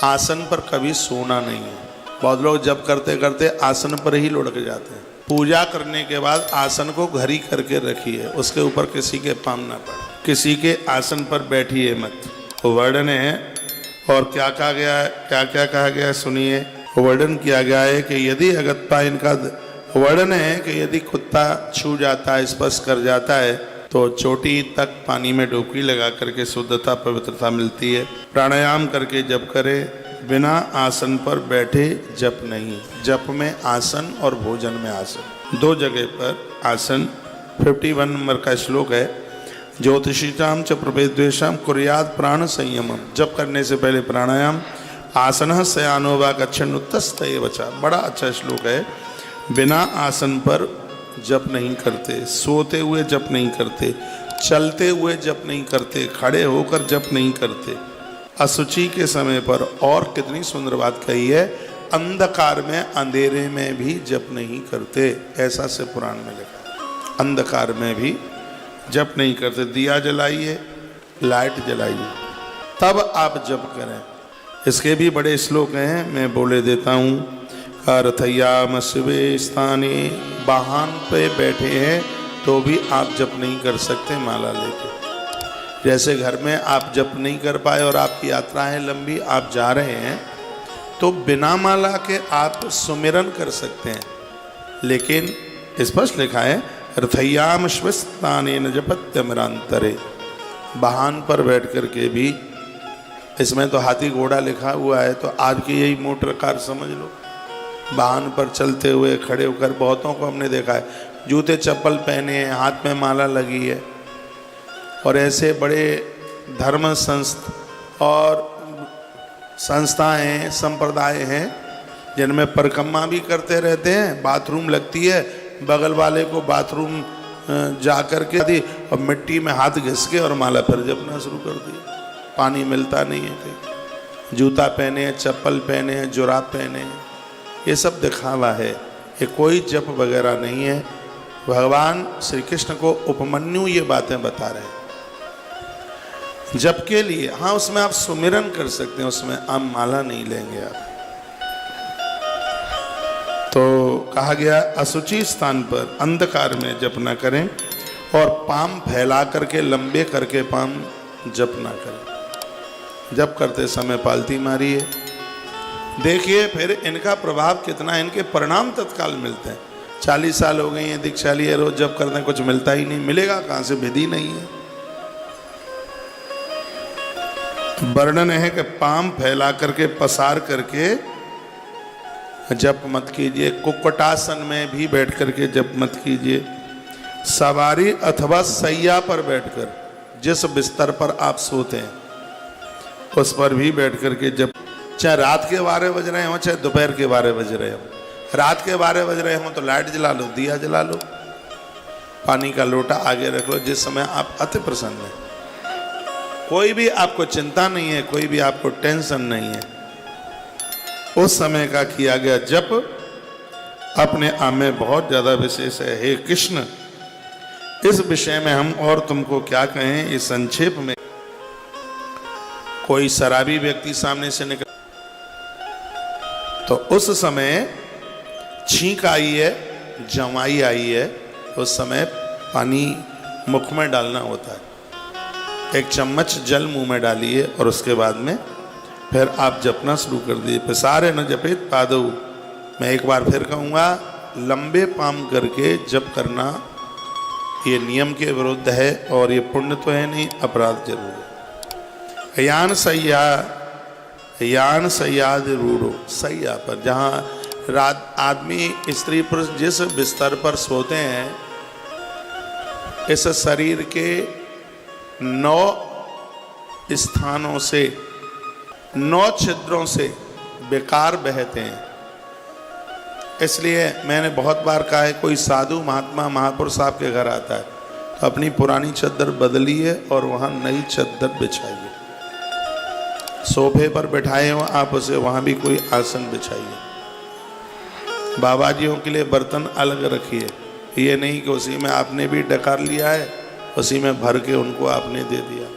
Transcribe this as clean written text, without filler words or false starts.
आसन पर कभी सोना नहीं है। बहुत लोग जप करते करते आसन पर ही लुढ़क जाते हैं। पूजा करने के बाद आसन को घड़ी करके रखिए, उसके ऊपर किसी के पाँव ना पड़े, किसी के आसन पर बैठिए मत। वर्णन है और क्या कहा गया है, क्या क्या कहा गया है सुनिए। वर्णन किया गया है कि यदि अगत्ता, इनका वर्णन है कि यदि कुत्ता छू जाता है, स्पर्श कर जाता है तो चोटी तक पानी में डुबकी लगा करके शुद्धता पवित्रता मिलती है। प्राणायाम करके जप करे, बिना आसन पर बैठे जप नहीं। जप में आसन और भोजन में आसन, दो जगह पर आसन। 51 नंबर का श्लोक है, ज्योतिषीचाम च प्रभेद्वेशम कुर्याद प्राण संयमम। जप करने से पहले प्राणायाम, आसन शयानो वा गच्छन् उत्तस्तैव च। बड़ा अच्छा श्लोक है। बिना आसन पर जप नहीं करते, सोते हुए जप नहीं करते, चलते हुए जप नहीं करते, खड़े होकर जप नहीं करते, असुचि के समय पर। और कितनी सुंदर बात कही है, अंधकार में अंधेरे में भी जप नहीं करते, ऐसा से पुराण में लिखा। अंधकार में भी जप नहीं करते। दिया जलाइए, लाइट जलाइए, तब आप जप करें। इसके भी बड़े श्लोक हैं, मैं बोले देता हूँ। अर्थयाम शिवे स्थाने, वाहन पे बैठे हैं तो भी आप जप नहीं कर सकते माला लेके। जैसे घर में आप जप नहीं कर पाए और आपकी यात्रा है लंबी, आप जा रहे हैं तो बिना माला के आप सुमिरन कर सकते हैं। लेकिन स्पष्ट लिखा है, रथयाम शिवस्थाने न जपत्यमरांतरे। वाहन पर बैठ कर के भी, इसमें तो हाथी घोड़ा लिखा हुआ है, तो आज की यही मोटर कार समझ लो। वाहन पर चलते हुए खड़े होकर बहुतों को हमने देखा है, जूते चप्पल पहने हैं, हाथ में माला लगी है। और ऐसे बड़े धर्म संस्थाएं हैं, संप्रदाय हैं जिनमें परिक्रमा भी करते रहते हैं। बाथरूम लगती है, बगल वाले को बाथरूम जा कर के और मिट्टी में हाथ घिस के और माला फिर जपना शुरू कर दिया। पानी मिलता नहीं है कहीं। जूता पहने हैं, चप्पल पहने हैं, जुराब पहने हैं, ये सब दिखावा है, ये कोई जप वगैरह नहीं है। भगवान श्री कृष्ण को उपमन्यु ये बातें बता रहे हैं जप के लिए। हाँ, उसमें आप सुमिरन कर सकते हैं, उसमें आप माला नहीं लेंगे आप। तो कहा गया असुचि स्थान पर अंधकार में जप ना करें और पाम फैला करके, लंबे करके पाम जप ना करें। जप करते समय पालती मारिए। देखिए फिर इनका प्रभाव कितना, इनके परिणाम तत्काल मिलते हैं। 40 साल हो गए हैं दीक्षा लिए, रोज जप करते हैं, कुछ मिलता ही नहीं। मिलेगा कहाँ से, विधि नहीं है। वर्णन है कि पाम फैला करके, पसार करके जप मत कीजिए। कुक्कुटासन में भी बैठ करके जप मत कीजिए। सवारी अथवा सैया पर बैठकर, जिस बिस्तर पर आप सोते हैं उस पर भी बैठ करके जप, चाहे रात के 12 बज रहे हों, चाहे दोपहर के 12 बज रहे हों। रात के 12 बज रहे हों तो लाइट जला लो, दिया जला लो, पानी का लोटा आगे रख लो। जिस समय आप अति प्रसन्न हैं, कोई भी आपको चिंता नहीं है, कोई भी आपको टेंशन नहीं है, उस समय का किया गया जप अपने आप में बहुत ज़्यादा विशेष है। हे कृष्ण, इस विषय में हम और तुमको क्या कहें। इस संक्षेप में कोई शराबी व्यक्ति सामने से निकल तो उस समय छींक आई है, जमाई आई है, उस समय पानी मुख में डालना होता है। 1 चम्मच जल मुंह में डालिए और उसके बाद में फिर आप जपना शुरू कर दिए। पिसारे न जपित पादौ। मैं एक बार फिर कहूँगा, लंबे पाम करके जप करना ये नियम के विरुद्ध है और ये पुण्य तो है नहीं, अपराध जरूर है। यान सयाद रूढ़ो, सैया पर, जहाँ आदमी स्त्री पुरुष जिस बिस्तर पर सोते हैं, इस शरीर के 9 स्थानों से, 9 छिद्रों से विकार बहते हैं। इसलिए मैंने बहुत बार कहा है, कोई साधु महात्मा महापुरुष आपके घर आता है तो अपनी पुरानी चादर बदलिए और वहाँ नई चादर बिछाइए। सोफे पर बैठाए हो आप उसे, वहाँ भी कोई आसन बिछाइए। बाबा जियों के लिए बर्तन अलग रखिए। ये नहीं कि उसी में आपने भी डकार लिया है, उसी में भर के उनको आपने दे दिया।